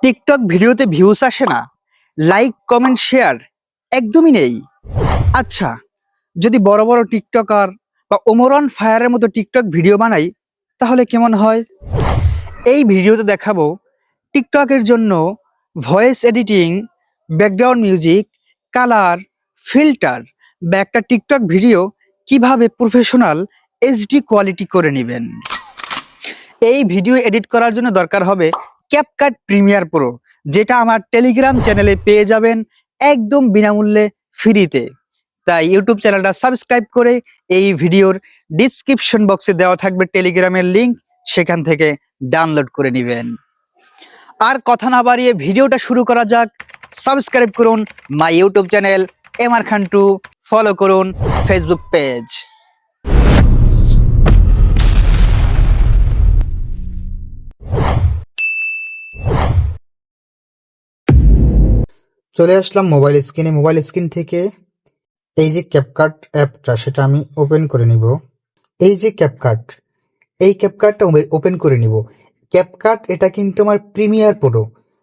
TikTok ভিডিওতে views আসে না, লাইক কমেন্ট শেয়ার একদমই নেই। আচ্ছা, যদি বড় বড় টিকটকার বা ওমরন ফায়ারের মতো টিকটক ভিডিও বানাই তাহলে কেমন হয়? এই ভিডিওতে দেখাবো টিকটকের জন্য voice editing, background music, colour, filter বা একটা টিকটক ভিডিও কিভাবে প্রফেশনাল এইচডি কোয়ালিটি করে নেবেন। এই ভিডিও এডিট করার জন্য দরকার হবে ক্যাপকাট প্রিমিয়ার প্রো, যেটা আমার টেলিগ্রাম চ্যানেলে পেয়ে যাবেন একদম বিনামূল্যে ফ্রিতে। তাই ইউটিউব চ্যানেলটা সাবস্ক্রাইব করে এই ভিডিওর ডিসক্রিপশন বক্সে দেওয়া থাকবে টেলিগ্রামের লিংক, সেখান থেকে ডাউনলোড করে নেবেন। আর কথা না বাড়িয়ে ভিডিওটা শুরু করা যাক। সাবস্ক্রাইব করুন my YouTube channel MR Khan 2, follow করুন ফেসবুক পেজ। চলে আসলাম মোবাইল স্ক্রিনে। মোবাইল স্ক্রিন থেকে এই যে ক্যাপকাট অ্যাপটা, সেটা আমি ওপেন করে নিব। এই যে ক্যাপকাট, এই ক্যাপকাটটা ওপেন করে নিব। ক্যাপকাট এটা কিন্তু আমার প্রিমিয়ার প্রো,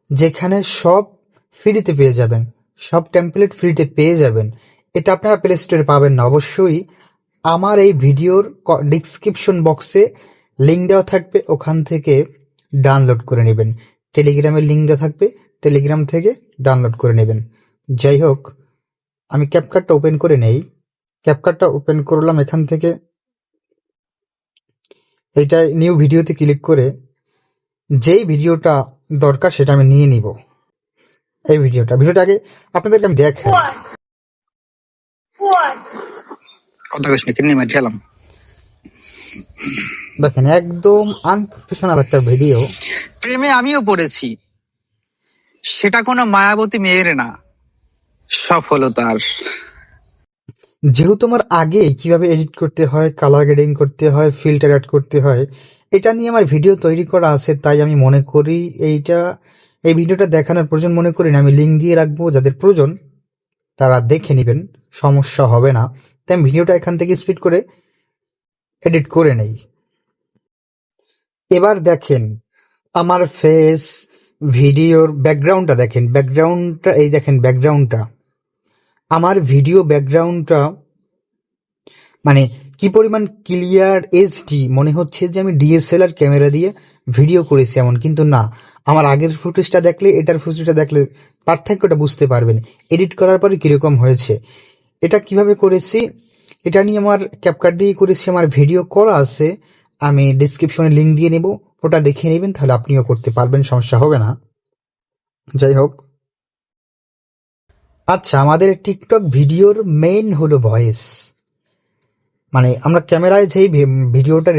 যেখানে সব ফ্রিতে পেয়ে যাবেন, সব টেমপ্লেট ফ্রিতে পেয়ে যাবেন। এটা আপনারা প্লে স্টোরে পাবেন না। অবশ্যই আমার এই ভিডিওর ডিসক্রিপশন বক্সে লিঙ্ক দেওয়া থাকবে, ওখান থেকে ডাউনলোড করে নেবেন। টেলিগ্রামের লিঙ্ক দেওয়া থাকবে, টেলিগ্রাম থেকে ডাউনলোড করে নেবেন। যাই হোক, আমি ক্যাপকাটটা ওপেন করে নেই। ক্যাপকাটটা ওপেন করলাম। এখান থেকে এইটা নিউ ভিডিওতে ক্লিক করে যেই ভিডিওটা দরকার সেটা আমি নিয়ে নিব। এই ভিডিওটা আগে আপনাদেরকে আমি দেখাই। কথা কইস না, কিনে মাঠেলাম। দেখেন, একদম আনপ্রফেশনাল একটা ভিডিও। প্রেমে আমিও পড়েছি, সেটা কোনো মায়াবতী মেয়ের না, সফলতার। যেহেতু আমার আগে কিভাবে এডিট করতে হয়, কালার গ্রেডিং করতে হয়, ফিল্টার অ্যাড করতে হয়, এটা নিয়ে আমার ভিডিও তৈরি করা আছে, তাই আমি মনে করি এই ভিডিওটা দেখানোর প্রয়োজন মনে করি না। আমি লিঙ্ক দিয়ে রাখবো, যাদের প্রয়োজন তারা দেখে নেবেন, সমস্যা হবে না। তাই আমি ভিডিওটা এখান থেকে স্পিড করে এডিট করে নেই। এবার দেখেন আমার ফেস, ভিডিওর ব্যাকগ্রাউন্ডটা দেখেন। ব্যাকগ্রাউন্ডটা এই দেখেন, ব্যাকগ্রাউন্ডটা আমার ভিডিও ব্যাকগ্রাউন্ডটা মানে কি পরিমাণ ক্লিয়ার এইচডি, মনে হচ্ছে যে আমি ডিএসএলআর ক্যামেরা দিয়ে ভিডিও করেছি এমন, কিন্তু না। আমার আগের ফুটেজটা দেখলে এটার ফুটেজটা দেখলে পার্থক্যটা বুঝতে পারবেন, এডিট করার পরে কিরকম হয়েছে। এটা কিভাবে করেছি, এটা নিয়ে আমার ক্যাপকাট দিয়ে করেছি, আমার ভিডিও করা আছে, আমি ডিসক্রিপশনে লিঙ্ক দিয়ে নেব, ওটা দেখে নেবেন, তাহলে আপনিও করতে পারবেন, সমস্যা হবে না। যাই হোক, আচ্ছা, আমাদের টিকটক ভিডিওর মেইন হলো ভয়েস। মানে আমরা ক্যামেরায় যেই ভিডিওটা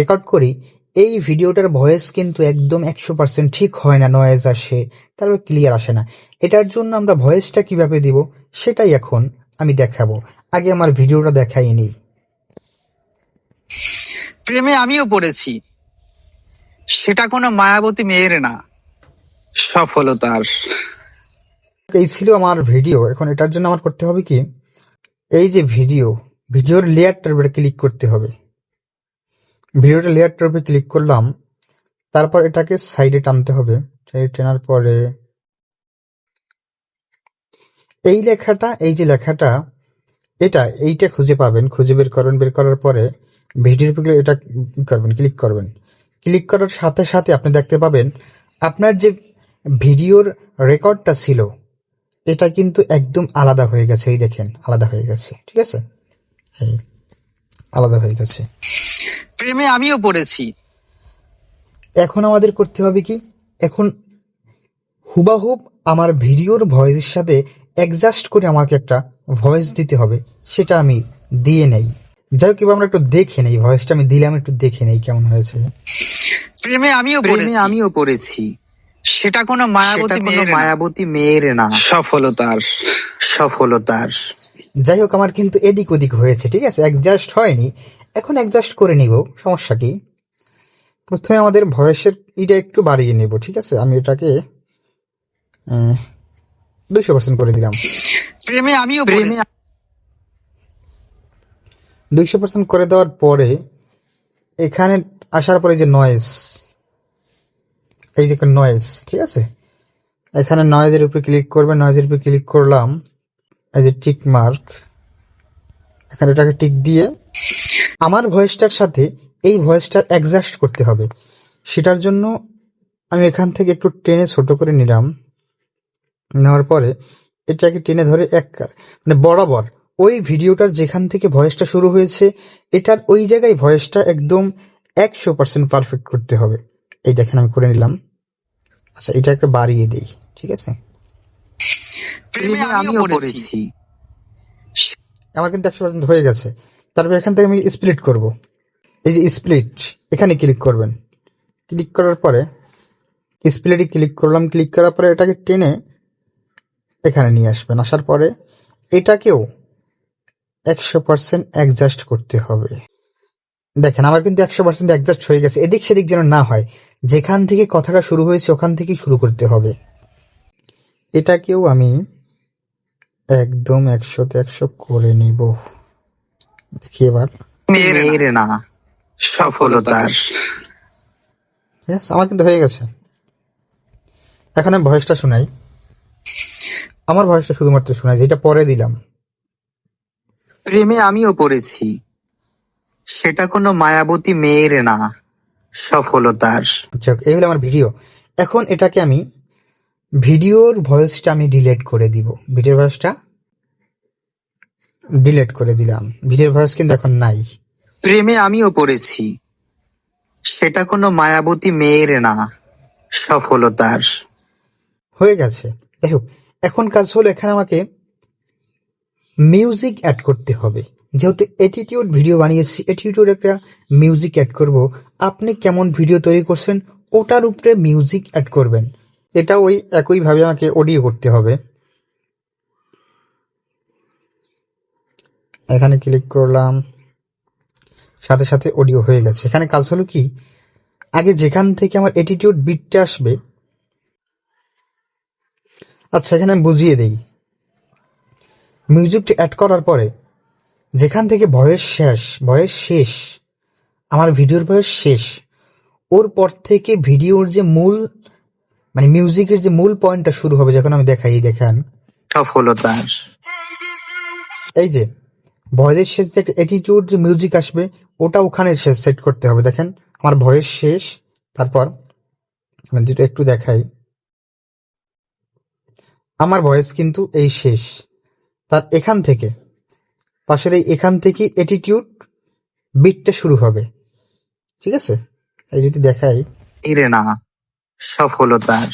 রেকর্ড করি, এই ভিডিওটার ভয়েস কিন্তু একদম 100% ঠিক হয় না, নয়েজ আসে, তারপর ক্লিয়ার আসে না। এটার জন্য আমরা ভয়েসটা কিভাবে দিব সেটাই এখন আমি দেখাবো। আগে আমার ভিডিওটা দেখাই নিই। প্রেমে আমিও পড়েছি, সেটা কোনো মায়াবতী মেয়ের না, সফলতার। এই ছিল আমার ভিডিও। এখন এটার জন্য আমার করতে হবে কি, এই যে ভিডিওর লেয়ারটার উপরে ক্লিক করতে হবে। ভিডিওটা লেয়ারটার উপরে ক্লিক করলাম, তারপর এটাকে সাইডে টানতে হবে। সাইডে টানার পরে এই লেখাটা, এই যে লেখাটা, এইটা খুঁজে পাবেন, খুঁজে বের করবেন। বের করার পরে ভিডিওর উপরে এটা করবেন, ক্লিক করবেন। ক্লিক করার সাথে সাথে আপনি দেখতে পাবেন আপনার যে ভিডিওর রেকর্ডটা ছিল, এটা কিন্তু একদম আলাদা হয়ে গেছে। এই দেখেন, আলাদা হয়ে গেছে, ঠিক আছে, এই আলাদা হয়ে গেছে। প্রেমে আমিও পড়েছি। এখন আমাদের করতে হবে কি, এখন হুবাহুব আমার ভিডিওর ভয়েসের সাথে অ্যাডজাস্ট করে আমাকে একটা ভয়েস দিতে হবে, সেটা আমি দিয়ে নেই। যাই হোক, এবার আমরা একটু দেখে নেই, ভয়েসটা আমি দিলাম, একটু দেখে নেই কেমন হয়েছে। প্রেমে আমিও পড়েছি, সেটা কোনো মায়াবতী মেয়ের না, সফলতার। যাই হোক, আমার কিন্তু এদিক ওদিক হয়েছে, ঠিক আছে, অ্যাডজাস্ট হয়নি। এখন অ্যাডজাস্ট করে নিব, সমস্যা কি। প্রথমে আমাদের ভয়েসের এটা একটু বাড়িয়ে নেব, ঠিক আছে। আমি এটাকে 200% করে দিলাম। প্রেমে আমিও 200% করে দেওয়ার পরে এখানে আসার পরে যে নয়েজ, এই যে নয়েজ, ঠিক আছে, এখানে নয়েজের উপরে ক্লিক করবেন, নয়েজের উপরে ক্লিক করলাম, এই যে টিক মার্ক, এখানে এটাকে টিক দিয়ে আমার ভয়েসটার সাথে এই ভয়েসটা অ্যাডজাস্ট করতে হবে। সেটার জন্য আমি এখান থেকে একটু টেনে ছোট করে নিলাম, নেওয়ার পরে এটাকে টেনে ধরে মানে বরাবর ওই ভিডিওটার যেখান থেকে ভয়েসটা শুরু হয়েছে এটার ওই জায়গায় ভয়েসটা একদম 100% পারফেক্ট করতে হবে। এই দেখেন আমি করে নিলাম। আচ্ছা, এটা একটা বাড়িয়ে দিই, ঠিক আছে? প্রেমে আমিও পড়েছি। আমার কিন্তু 100% হয়ে গেছে। তারপর এখান থেকে আমি স্প্লিট করব। এই যে স্প্লিট, এখানে ক্লিক করবেন। ক্লিক করার পরে স্প্লিটে ক্লিক করলাম, ক্লিক করার পরে এটাকে টেনে এখানে নিয়ে আসবেন। আসার পরে এটাকেও 100% অ্যাডজাস্ট করতে হবে। দেখেন আমার কিন্তু 100% অ্যাডজাস্ট হয়ে গেছে। এদিক সেদিক যেন না হয়, যেখান থেকে কথাটা শুরু হয়েছে ওখান থেকেই শুরু করতে হবে। এটাকেও আমি একদম 100তে 100 করে নিব। দেখি এবার। মেয়ের না, সফলতার। Yes, আমার কিন্তু হয়ে গেছে। এখন আমি ভয়েসটা শোনাই। আমার ভয়েসটা শুধুমাত্র শোনাই, যেটা পরে দিলাম। প্রেমে আমিও পড়েছি, সেটা কোনো মায়াবতী মেয়ের না, সফলতার। যাক, এই হলো আমার ভিডিও। এখন এটাকে আমি ভিডিওর ভয়েসটা আমি ডিলিট করে দিব। ভিডিওর ভয়েসটা ডিলিট করে দিলাম। ভিডিওর ভয়েস কিন্তু এখন নাই। প্রেমে আমিও পড়েছি, সেটা কোনো মায়াবতী মেয়ের না, সফলতার। হয়ে গেছে। যাই হোক, এখন কাজ হলো এখানে আমাকে মিউজিক অ্যাড করতে হবে। যেহেতু অ্যাটিটিউড ভিডিও বানিয়েছি, অ্যাটিটিউড একটা মিউজিক অ্যাড করব। আপনি কেমন ভিডিও তৈরি করছেন ওটার উপরে মিউজিক অ্যাড করবেন। এটা ওই একইভাবে আমাকে অডিও করতে হবে। এখানে ক্লিক করলাম, সাথে সাথে অডিও হয়ে গেছে। এখানে কাজ হলো কি, আগে যেখান থেকে আমার অ্যাটিটিউড বিটটা আসবে, আচ্ছা এখানে আমি বুঝিয়ে দেই। মিউজিকটা অ্যাড করার পরে যেখান থেকে ভয়েস শেষ, আমার ভিডিওর ভয়েস শেষ, ওর পর থেকে ভিডিওর যে মূল মানে মিউজিকের যে মূল পয়েন্টটা শুরু হবে, যখন আমি দেখাই, এই দেখেন সফলতার। এই যে ভয়েসের শেষ যে অ্যাটিটিউড যে মিউজিক আসবে ওটা ওখানে শেষ সেট করতে হবে। দেখেন আমার ভয়েস শেষ, তারপর আমি যেটা একটু দেখাই, আমার ভয়েস কিন্তু এই শেষ। তার এখান থেকে পাশের এখান থেকে অ্যাটিটিউড বিটটা শুরু হবে, ঠিক আছে? এই যদি দেখাই, মেয়ের না, সফলতার।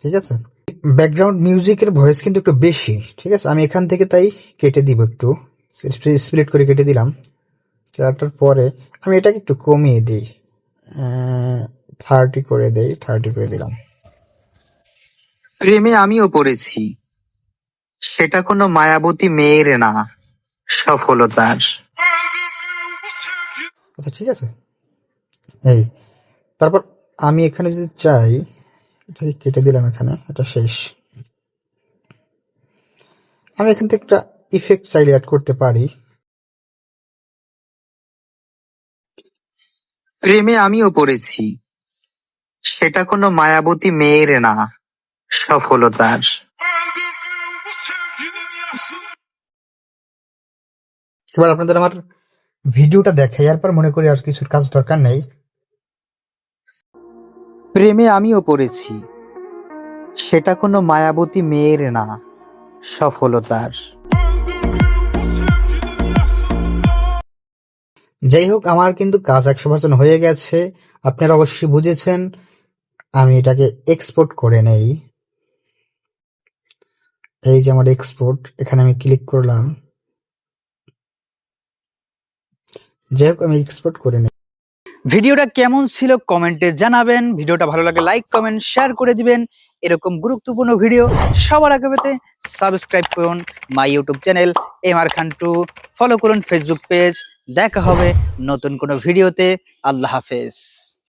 ঠিক আছে? ব্যাকগ্রাউন্ড মিউজিকের ভয়েস কিন্তু একটু বেশি, ঠিক আছে? আমি এখান থেকে তাই কেটে দিব, একটু স্প্লিট করে কেটে দিলাম। কাটার পরে আমি এটাকে একটু কমিয়ে দিই, 30 করে দেই, 30 করে দিলাম। প্রেমে আমিও পড়েছি, সেটা কোনো মায়াবতী মেয়ের না, সফলতার। আচ্ছা ঠিক আছে। এই তারপর আমি এখানে যদি চাই, এটাকে কেটে দিলাম, এখানে এটা শেষ। আমি এখান থেকে একটা ইফেক্ট চাইলে অ্যাড করতে পারি। প্রেমে আমিও পড়েছি, সেটা কোনো মায়াবতী মেয়ের না, সফলতার। এবার আপনাদের আমার ভিডিওটা দেখাই, এরপর মনে করি আর কিছুর কাজ দরকার নেই। প্রেমে আমিও পড়েছি, সেটা কোনো মায়াবতী মেয়ের না, সফলতার। যাই হোক, আমার কিন্তু কাজ 100% হয়ে গেছে। আপনারা অবশ্যই বুঝেছেন। আমি এটাকে এক্সপোর্ট করে নেই। এই যে আমার এক্সপোর্ট, এখানে আমি ক্লিক করলাম। যাই হোক, আমি এক্সপোর্ট করে নেই। ভিডিওটা কেমন ছিল কমেন্টে জানাবেন। ভিডিওটা ভালো লাগে লাইক কমেন্ট শেয়ার করে দিবেন। এরকম গুরুত্বপূর্ণ ভিডিও সবার আগে পেতে সাবস্ক্রাইব করুন my YouTube channel MR Khan 2, follow করুন ফেসবুক পেজ। দেখা হবে নতুন কোনো ভিডিওতে। আল্লাহ হাফেজ।